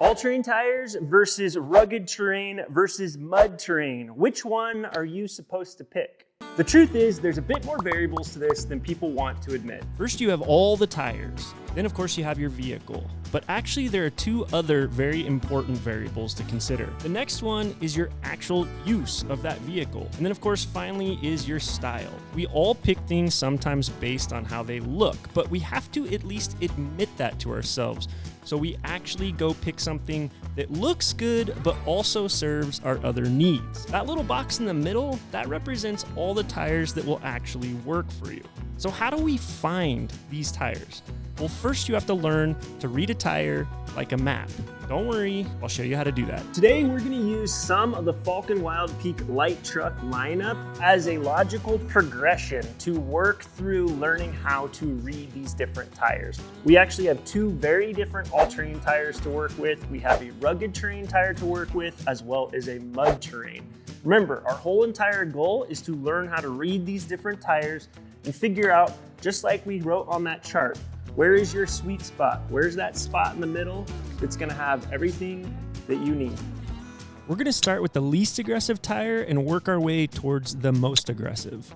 All-terrain tires versus rugged terrain versus mud terrain. Which one are you supposed to pick? The truth is, there's a bit more variables to this than people want to admit. First, you have all the tires. Then, of course, you have your vehicle. But actually, there are two other very important variables to consider. The next one is your actual use of that vehicle. And then, of course, finally is your style. We all pick things sometimes based on how they look, but we have to at least admit that to ourselves. So we actually go pick something that looks good, but also serves our other needs. That little box in the middle, that represents all the tires that will actually work for you. So how do we find these tires? Well, first you have to learn to read a tire like a map. Don't worry, I'll show you how to do that. Today, we're gonna use some of the Falken Wild Peak light truck lineup as a logical progression to work through learning how to read these different tires. We actually have two very different all-terrain tires to work with. We have a rugged terrain tire to work with, as well as a mud terrain. Remember, our whole entire goal is to learn how to read these different tires and figure out, just like we wrote on that chart, where is your sweet spot? Where's that spot in the middle that's gonna have everything that you need? We're gonna start with the least aggressive tire and work our way towards the most aggressive.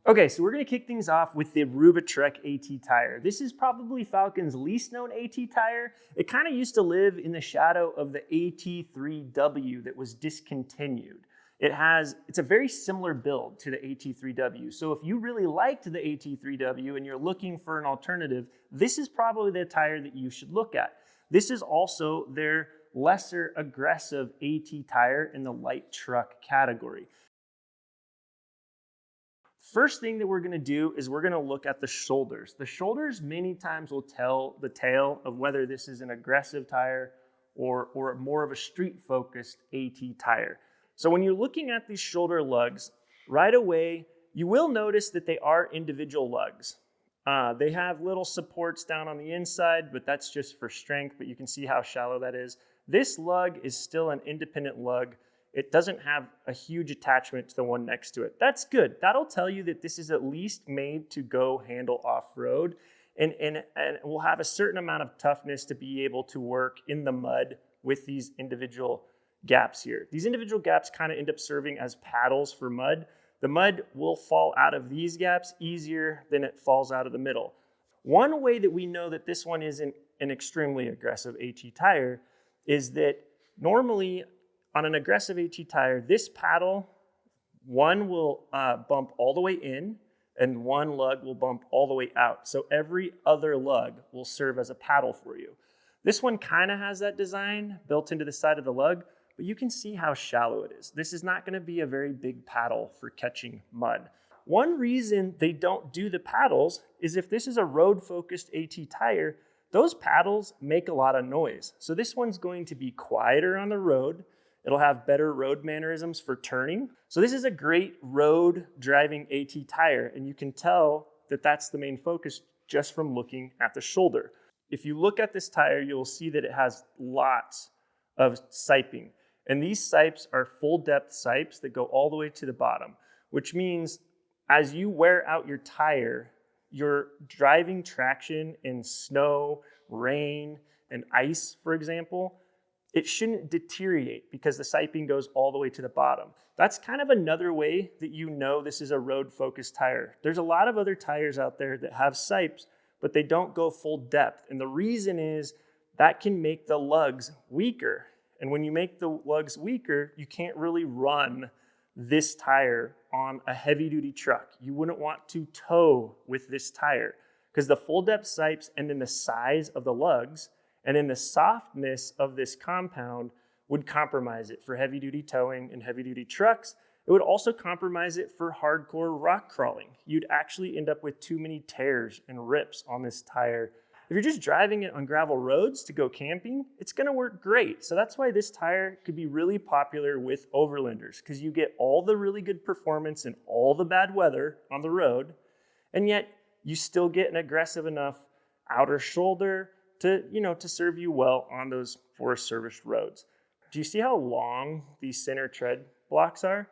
Okay, so we're gonna kick things off with the Rubitrek AT tire. This is probably Falken's least known AT tire. It kind of used to live in the shadow of the AT3W that was discontinued. It's a very similar build to the AT3W. So if you really liked the AT3W and you're looking for an alternative, this is probably the tire that you should look at. This is also their lesser aggressive AT tire in the light truck category. First thing that we're gonna do is we're gonna look at the shoulders. The shoulders many times will tell the tale of whether this is an aggressive tire or more of a street-focused AT tire. So when you're looking at these shoulder lugs, right away, you will notice that they are individual lugs. They have little supports down on the inside, but that's just for strength, but you can see how shallow that is. This lug is still an independent lug. It doesn't have a huge attachment to the one next to it. That's good. That'll tell you that this is at least made to go handle off-road and will have a certain amount of toughness to be able to work in the mud with these individual gaps here. These individual gaps kind of end up serving as paddles for mud. The mud will fall out of these gaps easier than it falls out of the middle. One way that we know that this one isn't an extremely aggressive AT tire is that normally on an aggressive AT tire, this paddle, one will bump all the way in and one lug will bump all the way out. So every other lug will serve as a paddle for you. This one kind of has that design built into the side of the lug, but you can see how shallow it is. This is not going to be a very big paddle for catching mud. One reason they don't do the paddles is if this is a road-focused AT tire, those paddles make a lot of noise. So this one's going to be quieter on the road. It'll have better road mannerisms for turning. So this is a great road driving AT tire, and you can tell that that's the main focus just from looking at the shoulder. If you look at this tire, you'll see that it has lots of siping. And these sipes are full depth sipes that go all the way to the bottom, which means as you wear out your tire, your driving traction in snow, rain, and ice, for example, it shouldn't deteriorate because the siping goes all the way to the bottom. That's kind of another way that you know this is a road-focused tire. There's a lot of other tires out there that have sipes, but they don't go full depth. And the reason is that can make the lugs weaker. And when you make the lugs weaker, you can't really run this tire on a heavy-duty truck. You wouldn't want to tow with this tire because the full depth sipes and in the size of the lugs and in the softness of this compound would compromise it for heavy-duty towing and heavy-duty trucks. It would also compromise it for hardcore rock crawling. You'd actually end up with too many tears and rips on this tire. If you're just driving it on gravel roads to go camping, it's gonna work great. So that's why this tire could be really popular with overlanders because you get all the really good performance and all the bad weather on the road, and yet you still get an aggressive enough outer shoulder to serve you well on those Forest Service roads. Do you see how long these center tread blocks are?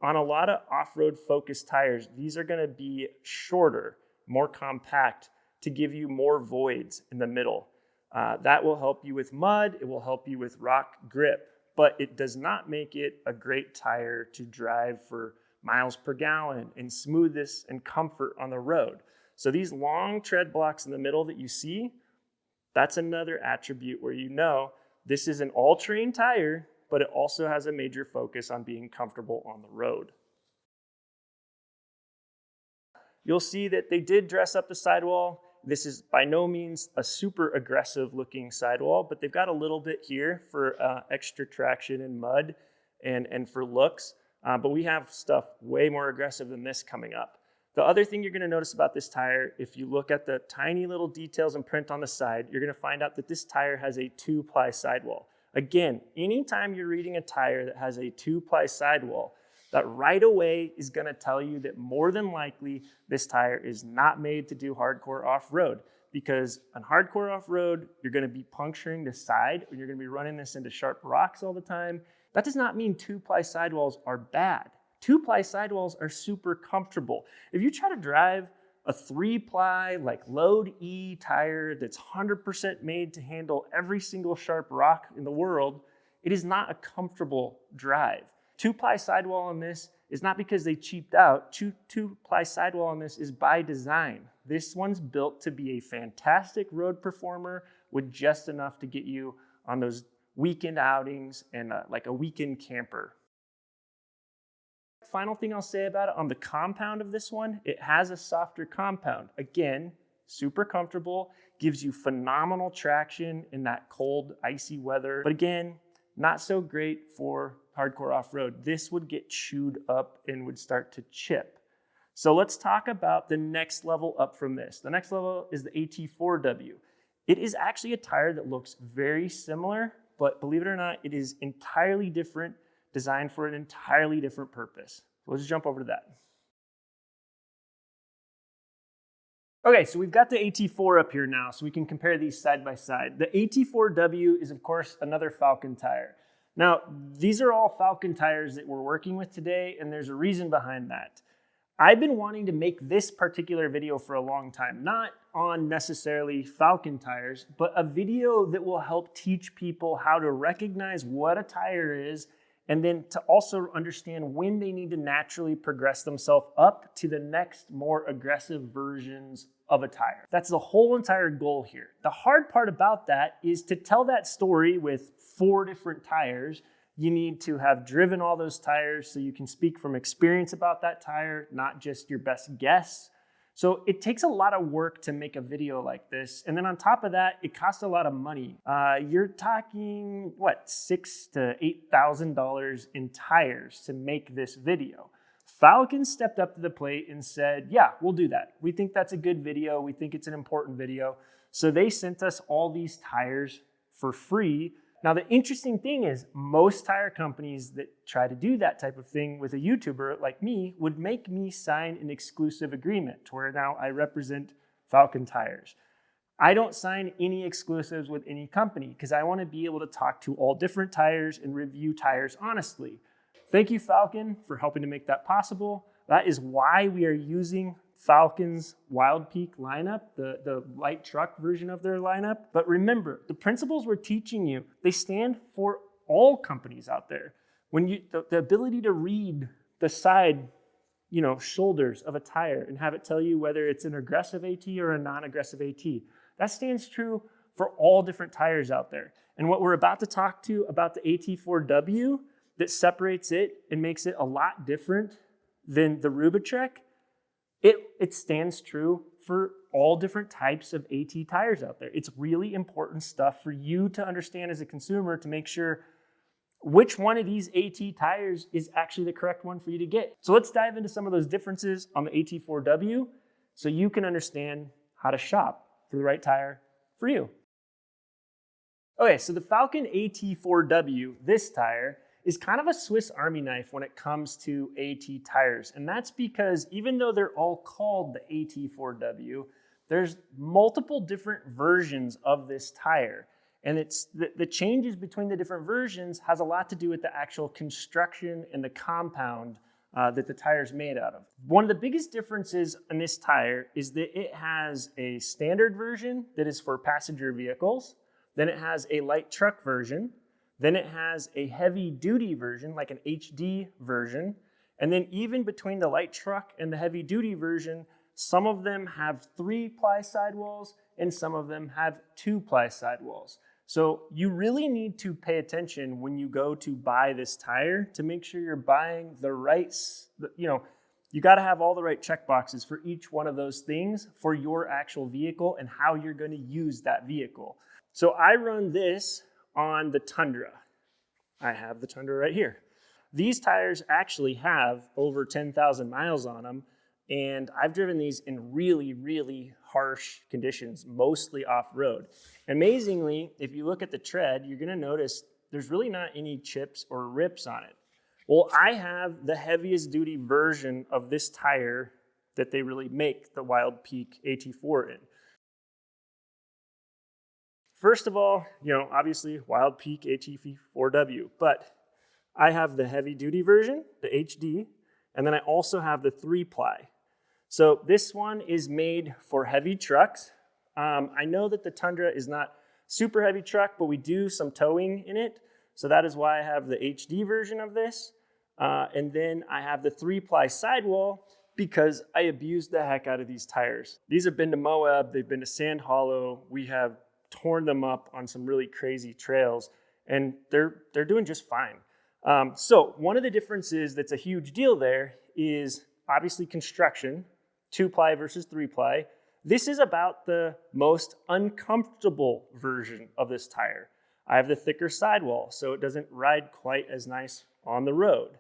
On a lot of off-road focused tires, these are gonna be shorter, more compact, to give you more voids in the middle. That will help you with mud, it will help you with rock grip, but it does not make it a great tire to drive for miles per gallon and smoothness and comfort on the road. So these long tread blocks in the middle that you see, that's another attribute where you know this is an all-terrain tire, but it also has a major focus on being comfortable on the road. You'll see that they did dress up the sidewall. This is by no means a super aggressive looking sidewall, but they've got a little bit here for extra traction in mud and for looks. But we have stuff way more aggressive than this coming up. The other thing you're gonna notice about this tire, if you look at the tiny little details and print on the side, you're gonna find out that this tire has a 2-ply sidewall. Again, anytime you're reading a tire that has a 2-ply sidewall, that right away is gonna tell you that more than likely this tire is not made to do hardcore off-road, because on hardcore off-road, you're gonna be puncturing the side, or you're gonna be running this into sharp rocks all the time. That does not mean 2-ply sidewalls are bad. 2-ply sidewalls are super comfortable. If you try to drive a 3-ply, like load E tire that's 100% made to handle every single sharp rock in the world, it is not a comfortable drive. 2-ply sidewall on this is not because they cheaped out. 2-ply sidewall on this is by design. This one's built to be a fantastic road performer with just enough to get you on those weekend outings and like a weekend camper. Final thing I'll say about it, on the compound of this one, it has a softer compound. Again, super comfortable, gives you phenomenal traction in that cold, icy weather. But again, not so great for hardcore off-road. This would get chewed up and would start to chip. So let's talk about the next level up from this. The next level is the AT4W. It is actually a tire that looks very similar, but believe it or not, it is entirely different, designed for an entirely different purpose. So let's jump over to that. Okay, so we've got the AT4 up here now, so we can compare these side by side. The AT4W is, of course, another Falken tire. Now, these are all Falken tires that we're working with today, and there's a reason behind that. I've been wanting to make this particular video for a long time, not on necessarily Falken tires, but a video that will help teach people how to recognize what a tire is, and then to also understand when they need to naturally progress themselves up to the next more aggressive versions of a tire. That's the whole entire goal here. The hard part about that is to tell that story with 4 different tires. You need to have driven all those tires so you can speak from experience about that tire, not just your best guess. So it takes a lot of work to make a video like this. And then on top of that, it costs a lot of money. You're talking, what, $6,000 to $8,000 in tires to make this video. Falken stepped up to the plate and said, yeah, we'll do that. We think that's a good video. We think it's an important video. So they sent us all these tires for free. Now, the interesting thing is most tire companies that try to do that type of thing with a YouTuber like me would make me sign an exclusive agreement to where now I represent Falken tires. I don't sign any exclusives with any company because I want to be able to talk to all different tires and review tires honestly. Thank you, Falken, for helping to make that possible. That is why we are using Falken's Wild Peak lineup, the light truck version of their lineup. But remember, the principles we're teaching you, they stand for all companies out there. When you the ability to read the side, shoulders of a tire and have it tell you whether it's an aggressive AT or a non-aggressive AT, that stands true for all different tires out there. And what we're about to talk to about the AT4W that separates it and makes it a lot different than the Rubitrek, it stands true for all different types of AT tires out there. It's really important stuff for you to understand as a consumer to make sure which one of these AT tires is actually the correct one for you to get. So let's dive into some of those differences on the AT4W so you can understand how to shop for the right tire for you. Okay, so the Falken AT4W, this tire, is kind of a Swiss Army knife when it comes to AT tires. And that's because even though they're all called the AT4W, there's multiple different versions of this tire. And it's the changes between the different versions has a lot to do with the actual construction and the compound that the tire is made out of. One of the biggest differences in this tire is that it has a standard version that is for passenger vehicles, then it has a light truck version, then it has a heavy duty version, like an HD version, and then even between the light truck and the heavy duty version, some of them have 3-ply sidewalls and some of them have 2-ply sidewalls. So you really need to pay attention when you go to buy this tire to make sure you're buying the right, you got to have all the right check boxes for each one of those things for your actual vehicle and how you're going to use that vehicle. So I run this on the Tundra. I have the Tundra right here. These tires actually have over 10,000 miles on them, and I've driven these in really, really harsh conditions, mostly off-road. Amazingly, if you look at the tread, you're going to notice there's really not any chips or rips on it. Well, I have the heaviest duty version of this tire that they really make the Wild Peak AT4 in. First of all, obviously Wild Peak AT4W, but I have the heavy duty version, the HD, and then I also have the 3-ply. So this one is made for heavy trucks. I know that the Tundra is not super heavy truck, but we do some towing in it. So that is why I have the HD version of this. And then I have the 3-ply sidewall because I abused the heck out of these tires. These have been to Moab, they've been to Sand Hollow. We have torn them up on some really crazy trails, and they're doing just fine. So one of the differences that's a huge deal there is obviously construction, 2-ply versus 3-ply. This is about the most uncomfortable version of this tire. I have the thicker sidewall, so it doesn't ride quite as nice on the road.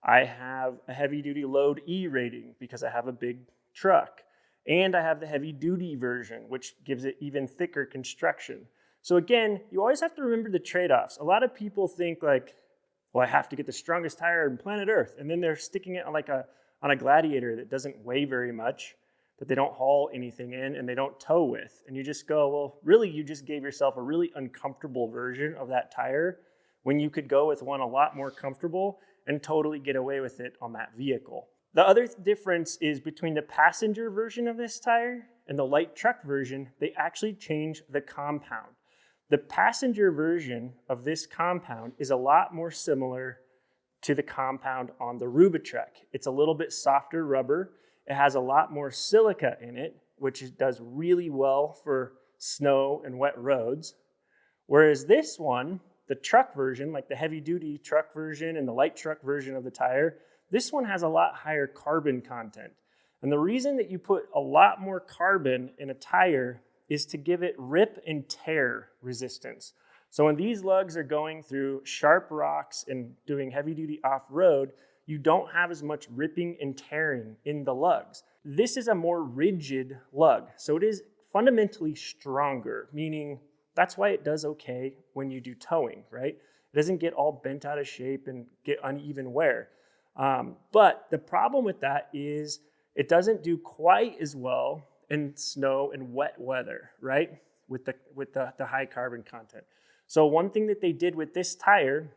I have a heavy-duty load E rating because I have a big truck. And I have the heavy-duty version, which gives it even thicker construction. So again, you always have to remember the trade-offs. A lot of people think like, well, I have to get the strongest tire on planet Earth. And then they're sticking it on a Gladiator that doesn't weigh very much, that they don't haul anything in, and they don't tow with. And you just go, well, really, you just gave yourself a really uncomfortable version of that tire when you could go with one a lot more comfortable and totally get away with it on that vehicle. The other difference is between the passenger version of this tire and the light truck version, they actually change the compound. The passenger version of this compound is a lot more similar to the compound on the Rubitrek. It's a little bit softer rubber. It has a lot more silica in it, which does really well for snow and wet roads. Whereas this one, the truck version, like the heavy-duty truck version and the light truck version of the tire, this one has a lot higher carbon content. And the reason that you put a lot more carbon in a tire is to give it rip and tear resistance. So when these lugs are going through sharp rocks and doing heavy-duty off-road, you don't have as much ripping and tearing in the lugs. This is a more rigid lug, so it is fundamentally stronger, meaning that's why it does okay when you do towing, right? It doesn't get all bent out of shape and get uneven wear. But the problem with that is it doesn't do quite as well in snow and wet weather, right? With the high carbon content. So one thing that they did with this tire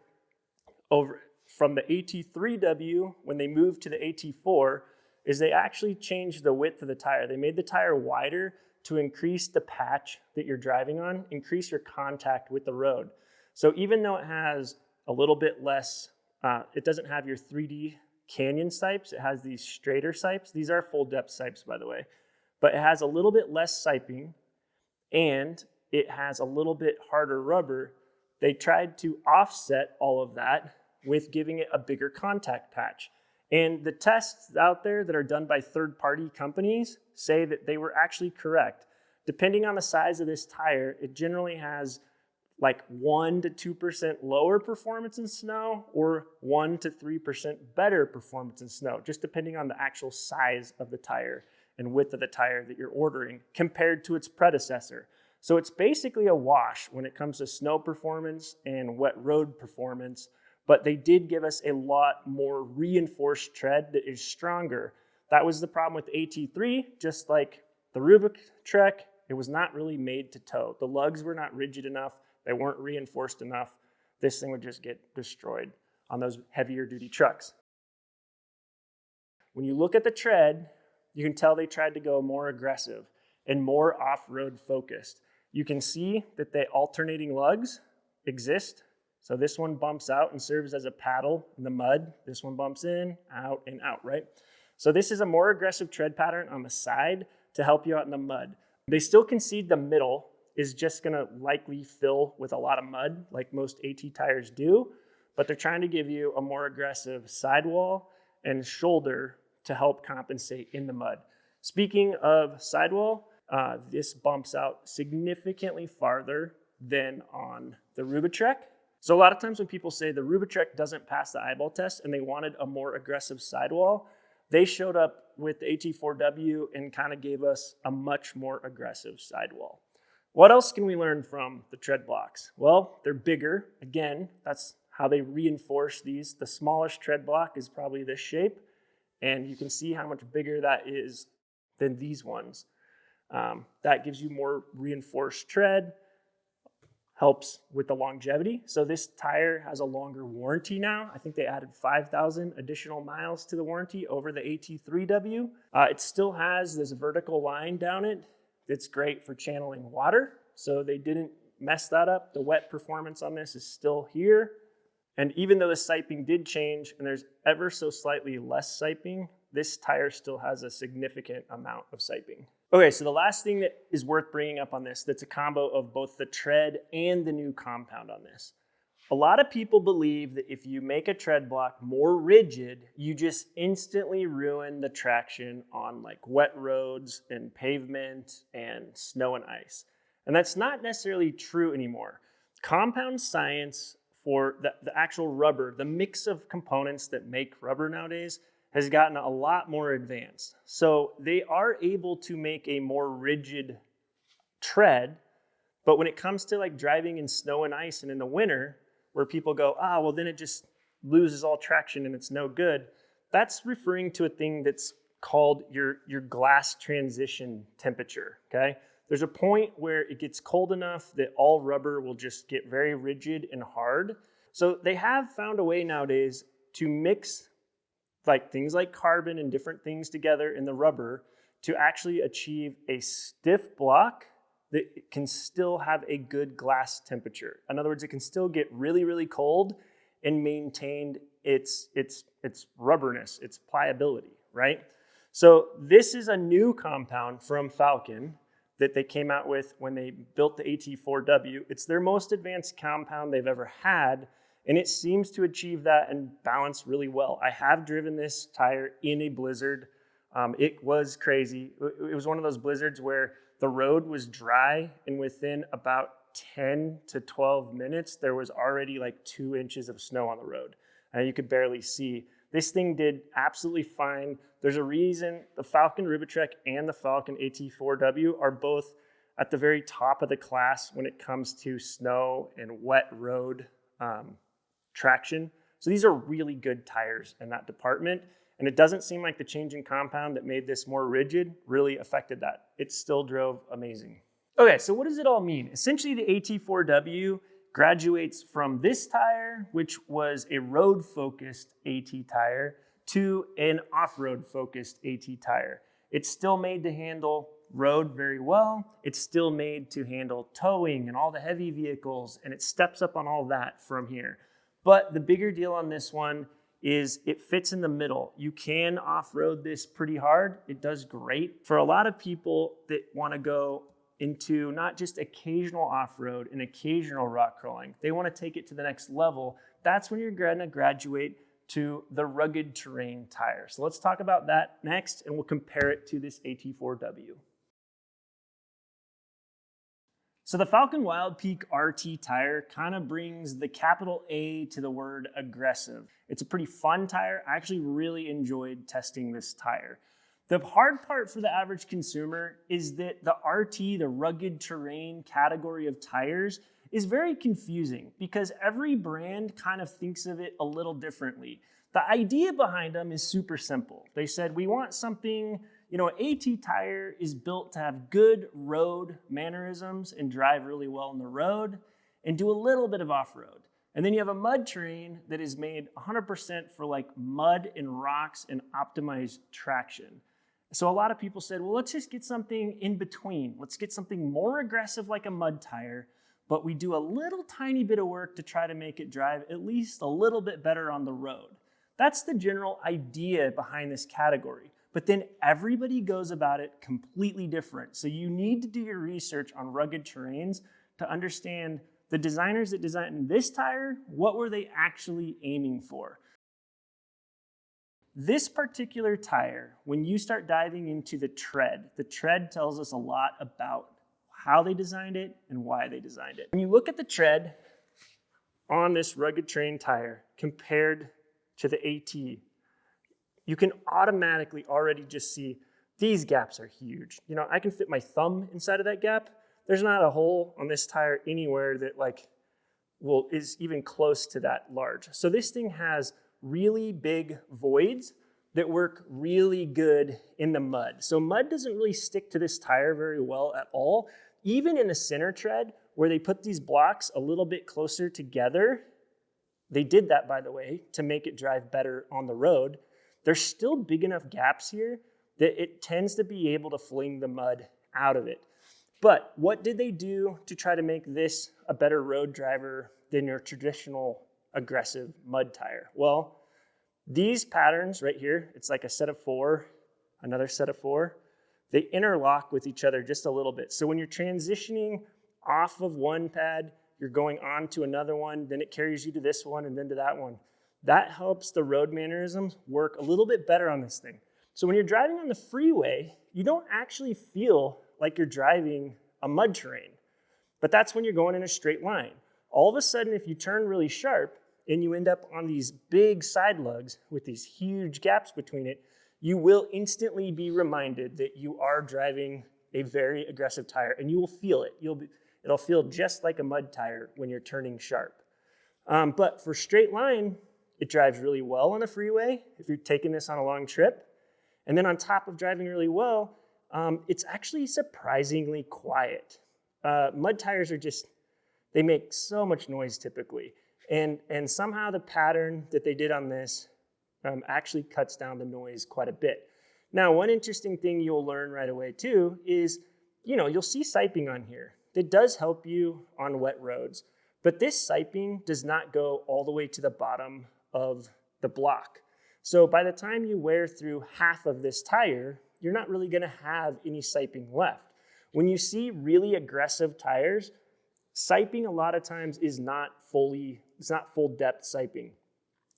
over from the AT3W when they moved to the AT4 is they actually changed the width of the tire. They made the tire wider to increase the patch that you're driving on, increase your contact with the road. So even though it has a little bit less, it doesn't have your 3D canyon sipes, it has these straighter sipes. These are full depth sipes, by the way. But it has a little bit less siping and it has a little bit harder rubber. They tried to offset all of that with giving it a bigger contact patch. And the tests out there that are done by third-party companies say that they were actually correct. Depending on the size of this tire, it generally has like 1 to 2% lower performance in snow or 1 to 3% better performance in snow, just depending on the actual size of the tire and width of the tire that you're ordering compared to its predecessor. So it's basically a wash when it comes to snow performance and wet road performance, but they did give us a lot more reinforced tread that is stronger. That was the problem with the AT3, just like the Rubitrek, it was not really made to tow. The lugs were not rigid enough, they weren't reinforced enough. This thing would just get destroyed on those heavier duty trucks. When you look at the tread, you can tell they tried to go more aggressive and more off-road focused. You can see that the alternating lugs exist. So this one bumps out and serves as a paddle in the mud. This one bumps in, out, and out, right? So this is a more aggressive tread pattern on the side to help you out in the mud. They still concede the middle is just gonna likely fill with a lot of mud like most AT tires do, but they're trying to give you a more aggressive sidewall and shoulder to help compensate in the mud. Speaking of sidewall, this bumps out significantly farther than on the Rubitrek. So a lot of times when people say the Rubitrek doesn't pass the eyeball test and they wanted a more aggressive sidewall, they showed up with the AT4W and kind of gave us a much more aggressive sidewall. What else can we learn from the tread blocks? Well, they're bigger. Again, that's how they reinforce these. The smallest tread block is probably this shape, and you can see how much bigger that is than these ones. That gives you more reinforced tread, helps with the longevity. So this tire has a longer warranty now. I think they added 5,000 additional miles to the warranty over the AT3W. It still has this vertical line down it that's great for channeling water. So they didn't mess that up. The wet performance on this is still here. And even though the siping did change and there's ever so slightly less siping, this tire still has a significant amount of siping. Okay, so the last thing that is worth bringing up on this, that's a combo of both the tread and the new compound on this. A lot of people believe that if you make a tread block more rigid, you just instantly ruin the traction on like wet roads and pavement and snow and ice. And that's not necessarily true anymore. Compound science for the actual rubber, the mix of components that make rubber nowadays, has gotten a lot more advanced. So they are able to make a more rigid tread, but when it comes to like driving in snow and ice and in the winter, where people go, well, then it just loses all traction and it's no good, that's referring to a thing that's called your glass transition temperature, okay? There's a point where it gets cold enough that all rubber will just get very rigid and hard. So they have found a way nowadays to mix like things like carbon and different things together in the rubber to actually achieve a stiff block that can still have a good glass temperature. In other words, it can still get really, really cold and maintain its rubberness, its pliability, right? So this is a new compound from Falken that they came out with when they built the AT4W. It's their most advanced compound they've ever had, and it seems to achieve that and balance really well. I have driven this tire in a blizzard. It was crazy. It was one of those blizzards where the road was dry, and within about 10 to 12 minutes, there was already like 2 inches of snow on the road. And you could barely see. This thing did absolutely fine. There's a reason the Falken Rubitrek and the Falken AT4W are both at the very top of the class when it comes to snow and wet road traction. So these are really good tires in that department. And it doesn't seem like the change in compound that made this more rigid really affected that. It still drove amazing. Okay, so what does it all mean? Essentially, the AT4W graduates from this tire, which was a road-focused AT tire, to an off-road focused AT tire. It's still made to handle road very well. It's still made to handle towing and all the heavy vehicles, and it steps up on all that from here. But the bigger deal on this one is it fits in the middle. You can off-road this pretty hard. It does great. For a lot of people that want to go into not just occasional off-road and occasional rock crawling, they want to take it to the next level. That's when you're going to graduate to the rugged terrain tire. So let's talk about that next, and we'll compare it to this AT4W. So the Falken Wild Peak RT tire kind of brings the capital A to the word aggressive. It's a pretty fun tire. I actually really enjoyed testing this tire. The hard part for the average consumer is that the RT, the rugged terrain category of tires, is very confusing because every brand kind of thinks of it a little differently. The idea behind them is super simple. They said, we want something, an AT tire is built to have good road mannerisms and drive really well on the road and do a little bit of off-road. And then you have a mud terrain that is made 100% for like mud and rocks and optimized traction. So a lot of people said, well, let's just get something in between. Let's get something more aggressive like a mud tire, but we do a little tiny bit of work to try to make it drive at least a little bit better on the road. That's the general idea behind this category. But then everybody goes about it completely different. So you need to do your research on rugged terrains to understand the designers that designed this tire, what were they actually aiming for? This particular tire, when you start diving into the tread tells us a lot about how they designed it and why they designed it. When you look at the tread on this rugged terrain tire compared to the AT, you can automatically already just see these gaps are huge. You know, I can fit my thumb inside of that gap. There's not a hole on this tire anywhere that is even close to that large. So this thing has really big voids that work really good in the mud. So mud doesn't really stick to this tire very well at all. Even in the center tread, where they put these blocks a little bit closer together, they did that, by the way, to make it drive better on the road. There's still big enough gaps here that it tends to be able to fling the mud out of it. But what did they do to try to make this a better road driver than your traditional aggressive mud tire? Well, these patterns right here, it's like a set of 4, another set of 4, they interlock with each other just a little bit. So when you're transitioning off of one pad, you're going on to another one, then it carries you to this one and then to that one. That helps the road mannerisms work a little bit better on this thing. So when you're driving on the freeway, you don't actually feel like you're driving a mud terrain, but that's when you're going in a straight line. All of a sudden, if you turn really sharp and you end up on these big side lugs with these huge gaps between it, you will instantly be reminded that you are driving a very aggressive tire, and you will feel it. It'll feel just like a mud tire when you're turning sharp. But for straight line, it drives really well on the freeway if you're taking this on a long trip. And then on top of driving really well, it's actually surprisingly quiet. Mud tires they make so much noise typically. And somehow the pattern that they did on this actually cuts down the noise quite a bit. Now, one interesting thing you'll learn right away too is, you'll see siping on here. That does help you on wet roads, but this siping does not go all the way to the bottom of the block. So by the time you wear through half of this tire, you're not really gonna have any siping left. When you see really aggressive tires, siping a lot of times is not full depth siping.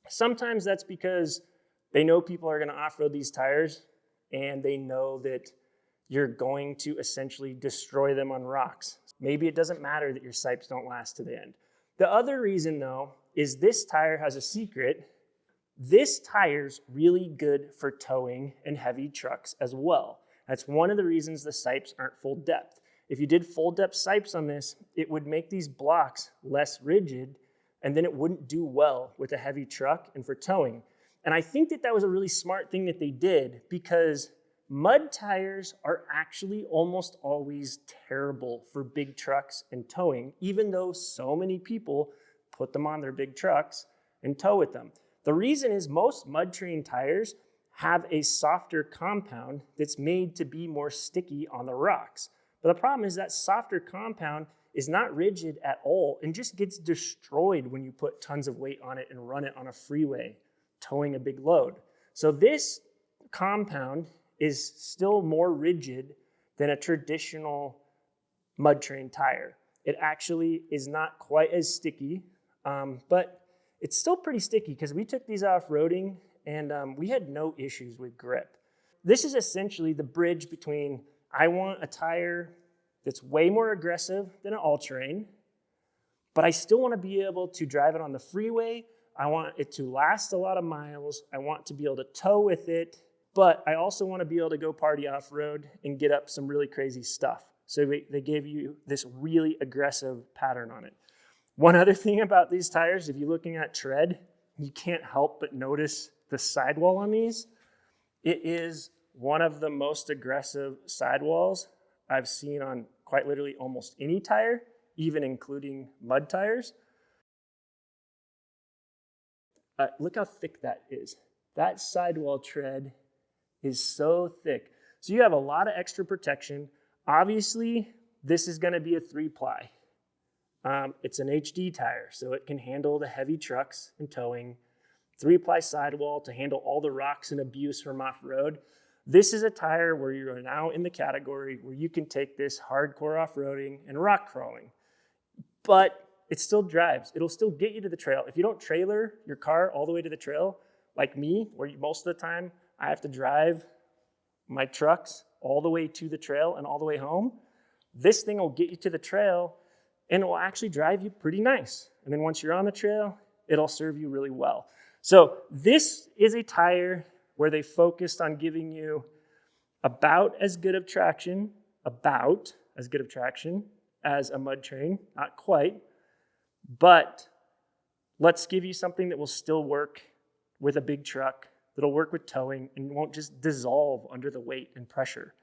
Sometimes that's because they know people are gonna off-road these tires and they know that you're going to essentially destroy them on rocks. Maybe it doesn't matter that your sipes don't last to the end. The other reason though, is this tire has a secret. This tire's really good for towing and heavy trucks as well. That's one of the reasons the sipes aren't full depth. If you did full depth sipes on this, it would make these blocks less rigid, and then it wouldn't do well with a heavy truck and for towing. And I think that was a really smart thing that they did, because mud tires are actually almost always terrible for big trucks and towing, even though so many people put them on their big trucks and tow with them. The reason is most mud terrain tires have a softer compound that's made to be more sticky on the rocks. But the problem is that softer compound is not rigid at all and just gets destroyed when you put tons of weight on it and run it on a freeway, towing a big load. So this compound is still more rigid than a traditional mud terrain tire. It actually is not quite as sticky, but it's still pretty sticky because we took these off-roading and we had no issues with grip. This is essentially the bridge between, I want a tire that's way more aggressive than an all-terrain, but I still want to be able to drive it on the freeway. I want it to last a lot of miles. I want to be able to tow with it, but I also want to be able to go party off-road and get up some really crazy stuff. So they gave you this really aggressive pattern on it. One other thing about these tires, if you're looking at tread, you can't help but notice the sidewall on these. It is one of the most aggressive sidewalls I've seen on quite literally almost any tire, even including mud tires. look how thick that is. That sidewall tread is so thick. So you have a lot of extra protection. Obviously, this is going to be a 3-ply. It's an HD tire, so it can handle the heavy trucks and towing. 3-ply sidewall to handle all the rocks and abuse from off-road. This is a tire where you are now in the category where you can take this hardcore off-roading and rock crawling. But it still drives. It'll still get you to the trail. If you don't trailer your car all the way to the trail, like me, where most of the time I have to drive my trucks all the way to the trail and all the way home, this thing will get you to the trail and it will actually drive you pretty nice. And then once you're on the trail, it'll serve you really well. So this is a tire where they focused on giving you about as good of traction as a mud train, not quite, but let's give you something that will still work with a big truck, that'll work with towing, and won't just dissolve under the weight and pressure.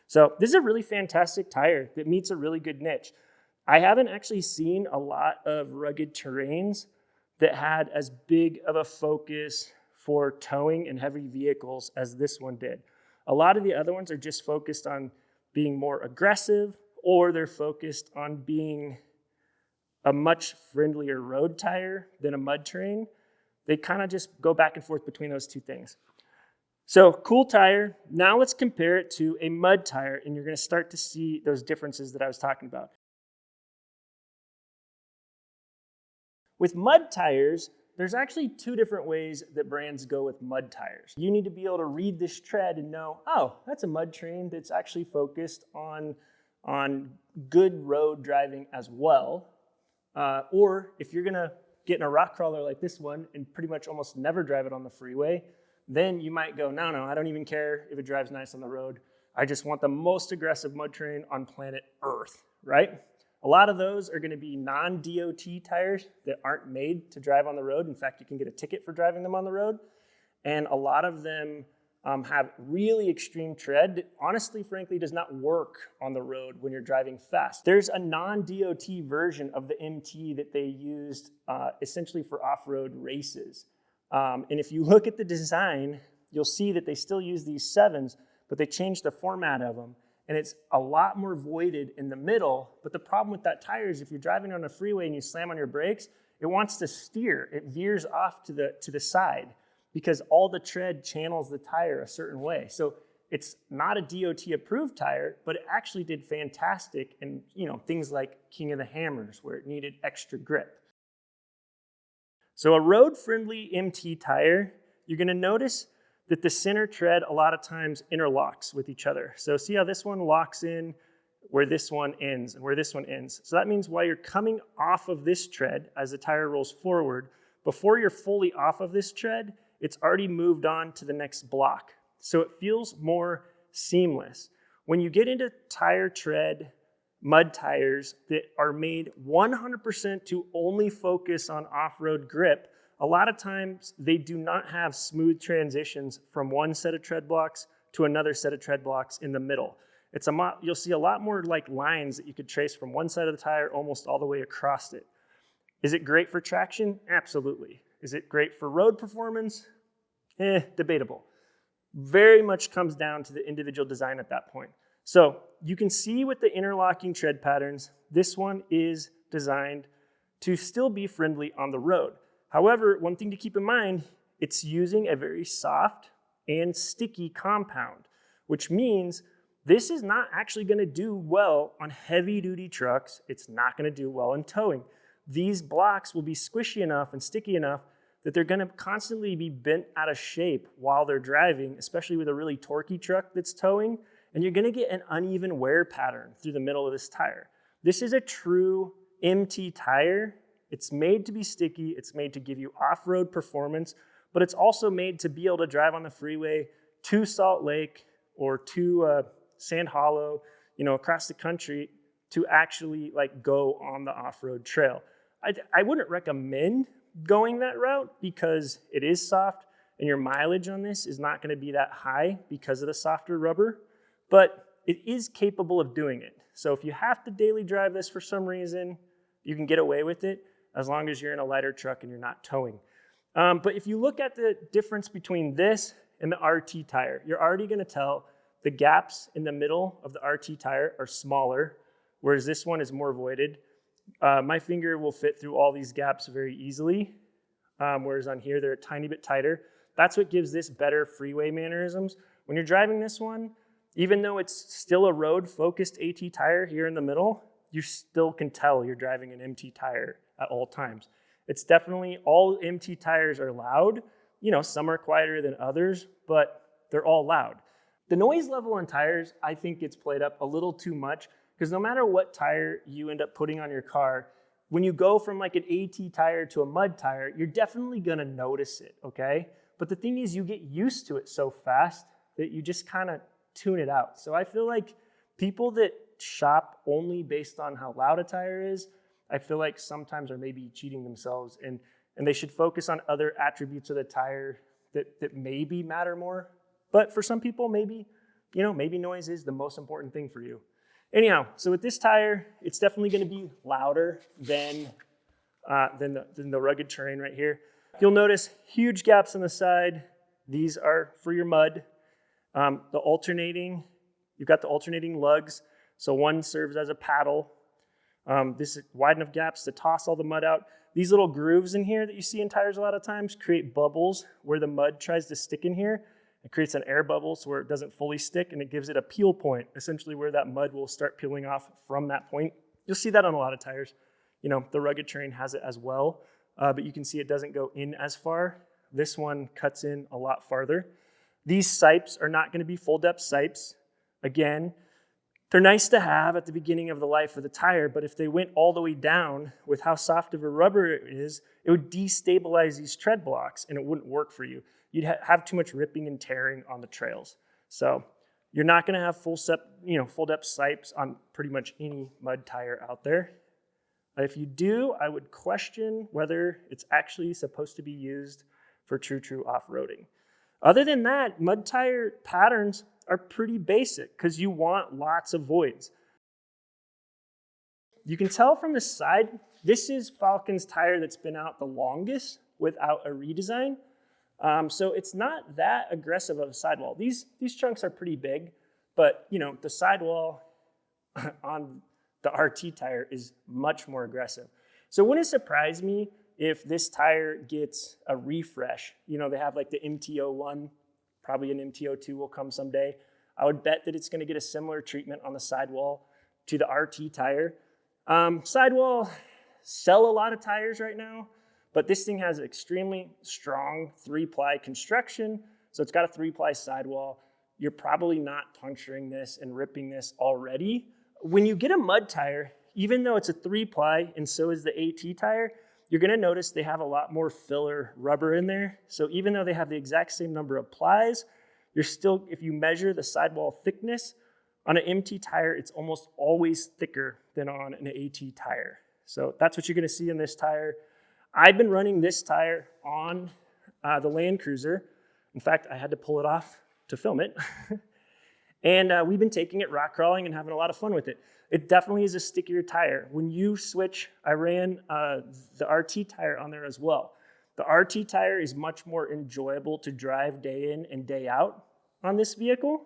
So this is a really fantastic tire that meets a really good niche. I haven't actually seen a lot of rugged terrains that had as big of a focus for towing and heavy vehicles as this one did. A lot of the other ones are just focused on being more aggressive, or they're focused on being a much friendlier road tire than a mud terrain. They kind of just go back and forth between those two things. So cool tire. Now let's compare it to a mud tire, and you're going to start to see those differences that I was talking about. With mud tires, there's actually 2 different ways that brands go with mud tires. You need to be able to read this tread and know, oh, that's a mud train that's actually focused on good road driving as well. Or if you're gonna get in a rock crawler like this one and pretty much almost never drive it on the freeway, then you might go, no, I don't even care if it drives nice on the road. I just want the most aggressive mud train on planet Earth, right? A lot of those are going to be non-DOT tires that aren't made to drive on the road. In fact, you can get a ticket for driving them on the road. And a lot of them have really extreme tread that honestly, frankly, does not work on the road when you're driving fast. There's a non-DOT version of the MT that they used essentially for off-road races. And if you look at the design, you'll see that they still use these 7s, but they changed the format of them. And it's a lot more voided in the middle. But the problem with that tire is if you're driving on a freeway and you slam on your brakes, it wants to steer. It veers off to the side because all the tread channels the tire a certain way. So it's not a DOT approved tire, but it actually did fantastic in things like King of the Hammers where it needed extra grip. So a road-friendly MT tire, you're going to notice that the center tread a lot of times interlocks with each other. So see how this one locks in where this one ends and where this one ends. So that means while you're coming off of this tread as the tire rolls forward, before you're fully off of this tread, it's already moved on to the next block. So it feels more seamless. When you get into tire tread, mud tires that are made 100% to only focus on off-road grip, a lot of times they do not have smooth transitions from one set of tread blocks to another set of tread blocks in the middle. You'll see a lot more like lines that you could trace from one side of the tire almost all the way across it. Is it great for traction? Absolutely. Is it great for road performance? Debatable. Very much comes down to the individual design at that point. So you can see with the interlocking tread patterns, this one is designed to still be friendly on the road. However, one thing to keep in mind, it's using a very soft and sticky compound, which means this is not actually going to do well on heavy-duty trucks. It's not going to do well in towing. These blocks will be squishy enough and sticky enough that they're going to constantly be bent out of shape while they're driving, especially with a really torquey truck that's towing, and you're going to get an uneven wear pattern through the middle of this tire. This is a true MT tire. It's made to be sticky. It's made to give you off-road performance, but it's also made to be able to drive on the freeway to Salt Lake or to Sand Hollow, across the country to actually go on the off-road trail. I wouldn't recommend going that route because it is soft and your mileage on this is not going to be that high because of the softer rubber, but it is capable of doing it. So if you have to daily drive this for some reason, you can get away with it as long as you're in a lighter truck and you're not towing. But if you look at the difference between this and the RT tire, you're already going to tell the gaps in the middle of the RT tire are smaller, whereas this one is more voided. My finger will fit through all these gaps very easily, whereas on here they're a tiny bit tighter. That's what gives this better freeway mannerisms. When you're driving this one, even though it's still a road-focused AT tire here in the middle, you still can tell you're driving an MT tire at all times. It's definitely, all MT tires are loud. You know, some are quieter than others, but they're all loud. The noise level on tires, I think, gets played up a little too much, because no matter what tire you end up putting on your car, when you go from like an AT tire to a mud tire, you're definitely gonna notice it, okay? But the thing is, you get used to it so fast that you just kind of tune it out. So I feel like people that shop only based on how loud a tire is, I feel like sometimes are maybe cheating themselves, and they should focus on other attributes of the tire that maybe matter more. But for some people, maybe noise is the most important thing for you. Anyhow, so with this tire, it's definitely going to be louder than the rugged terrain right here. You'll notice huge gaps on the side. These are for your mud. You've got the alternating lugs. So one serves as a paddle. This is wide enough gaps to toss all the mud out. These little grooves in here that you see in tires a lot of times create bubbles where the mud tries to stick in here. It creates an air bubble so where it doesn't fully stick, and it gives it a peel point, essentially where that mud will start peeling off from that point. You'll see that on a lot of tires. You know, the rugged terrain has it as well, but you can see it doesn't go in as far. This one cuts in a lot farther. These sipes are not going to be full depth sipes. Again, they're nice to have at the beginning of the life of the tire, but if they went all the way down with how soft of a rubber it is, it would destabilize these tread blocks and it wouldn't work for you. You'd have too much ripping and tearing on the trails. So you're not going to have full depth sipes on pretty much any mud tire out there. If you do, I would question whether it's actually supposed to be used for true off-roading. Other than that, mud tire patterns are pretty basic because you want lots of voids. You can tell from the side, this is Falken's tire that's been out the longest without a redesign. So it's not that aggressive of a sidewall. These chunks are pretty big, but the sidewall on the RT tire is much more aggressive. So it wouldn't surprise me if this tire gets a refresh. They have like the MTO1, probably an MTO2 will come someday. I would bet that it's going to get a similar treatment on the sidewall to the RT tire. Sidewall sell a lot of tires right now, but this thing has extremely strong 3-ply construction, so it's got a 3-ply sidewall. You're probably not puncturing this and ripping this already. When you get a mud tire, even though it's a 3-ply and so is the AT tire, you're going to notice they have a lot more filler rubber in there. So even though they have the exact same number of plies, you're still, if you measure the sidewall thickness, on an MT tire, it's almost always thicker than on an AT tire. So that's what you're going to see in this tire. I've been running this tire on the Land Cruiser. In fact, I had to pull it off to film it. And we've been taking it rock crawling and having a lot of fun with it. It definitely is a stickier tire. When you switch, I ran the RT tire on there as well. The RT tire is much more enjoyable to drive day in and day out on this vehicle.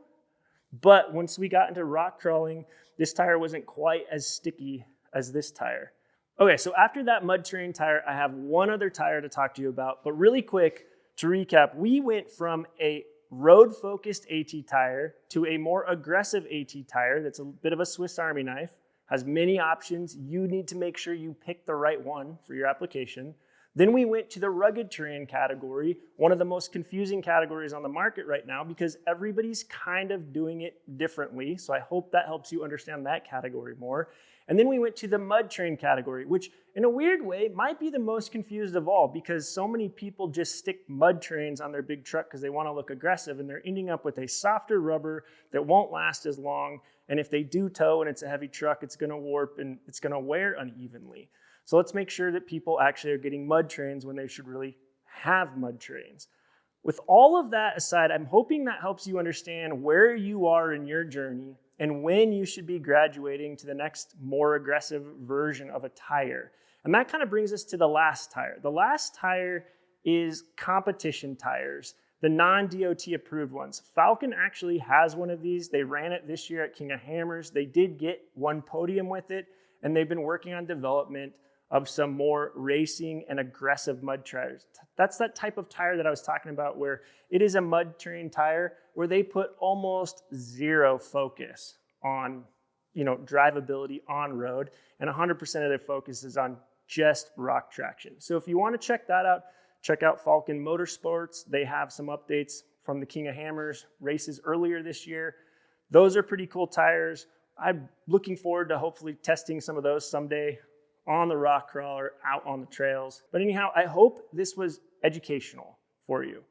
But once we got into rock crawling, this tire wasn't quite as sticky as this tire. Okay, so after that mud terrain tire, I have one other tire to talk to you about. But really quick, to recap, we went from a road-focused AT tire to a more aggressive AT tire that's a bit of a Swiss Army knife, has many options. You need to make sure you pick the right one for your application. Then we went to the rugged terrain category, one of the most confusing categories on the market right now because everybody's kind of doing it differently. So I hope that helps you understand that category more. And then we went to the mud terrain category, which in a weird way might be the most confused of all because so many people just stick mud terrains on their big truck because they want to look aggressive, and they're ending up with a softer rubber that won't last as long. And if they do tow and it's a heavy truck, it's going to warp and it's going to wear unevenly. So let's make sure that people actually are getting mud terrains when they should really have mud terrains. With all of that aside, I'm hoping that helps you understand where you are in your journey and when you should be graduating to the next more aggressive version of a tire. And that kind of brings us to the last tire. The last tire is competition tires, the non-DOT approved ones. Falken actually has one of these. They ran it this year at King of Hammers. They did get one podium with it, and they've been working on development of some more racing and aggressive mud tires. That's that type of tire that I was talking about where it is a mud terrain tire where they put almost zero focus on, drivability on road, and 100% of their focus is on just rock traction. So if you want to check that out, check out Falken Motorsports. They have some updates from the King of Hammers races earlier this year. Those are pretty cool tires. I'm looking forward to hopefully testing some of those someday on the rock crawler, out on the trails. But anyhow, I hope this was educational for you.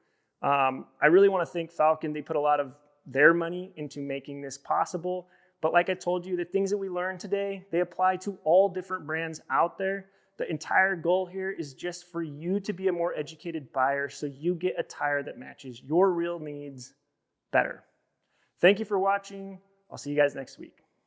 I really want to thank Falken. They put a lot of their money into making this possible. But like I told you, the things that we learned today, they apply to all different brands out there. The entire goal here is just for you to be a more educated buyer so you get a tire that matches your real needs better. Thank you for watching. I'll see you guys next week.